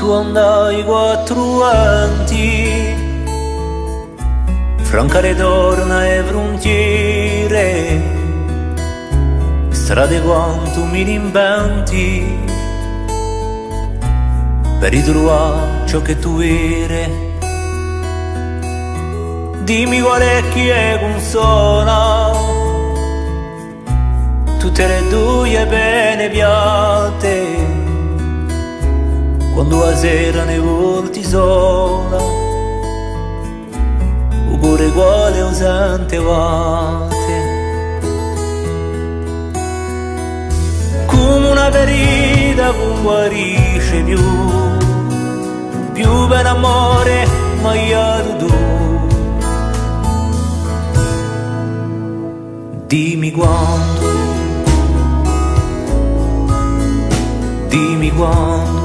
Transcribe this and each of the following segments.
Posso andare ai quattro venti, francare torna e frontiere, strade quanto mi inventi, per ritrovare ciò che tu eri. Dimmi qual è chi è consola tutte le tue pene piatte, quando la sera ne volti sola, o cuore quale o sente vate, come una ferita che guarisce più per amore maiato tu. Dimmi quando, dimmi quando,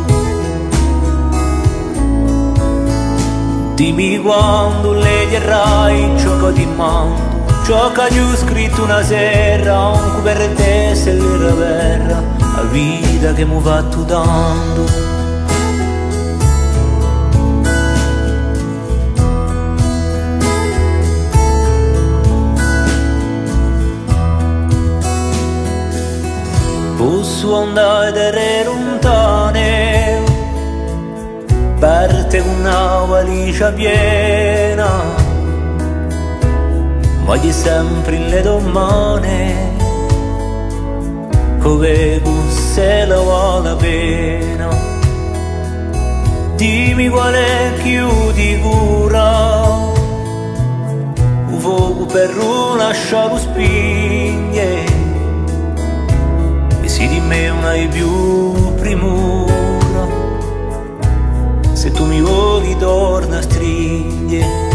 dimmi quando le dirai ciò che ti mando, ciò che ti ho scritto una sera, anche per te se l'era vera, la vita che mi ho fatto dando. Posso andare lontane, parte con una valigia piena, ma di sempre le domane, come se la vale la pena. Dimmi qual è più di cura, un fuoco per lasciare spigne, se di me non hai più premura, se tu mi vuoi torna a stringere,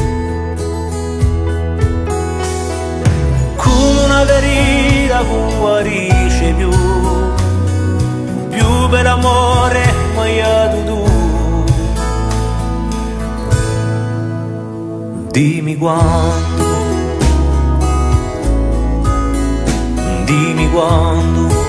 come una ferita che guarisce più per amore maiato tu. Dimmi quando, dimmi quando,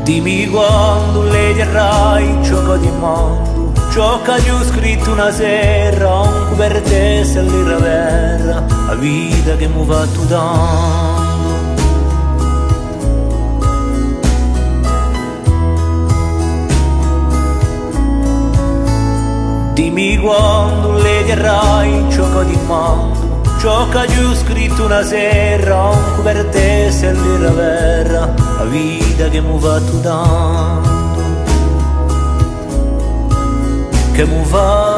dimmi quando le dirai ciò che ti mando, ciò che ti ho scritto una sera, anche per te se l'era vera, la vita che mi ho fatto dando. Dimmi quando le dirai ciò che ti mando, ciò che ti ho scritto una sera, anche per te se l'era vera, la vita che mi ho fatto dando, che mi fa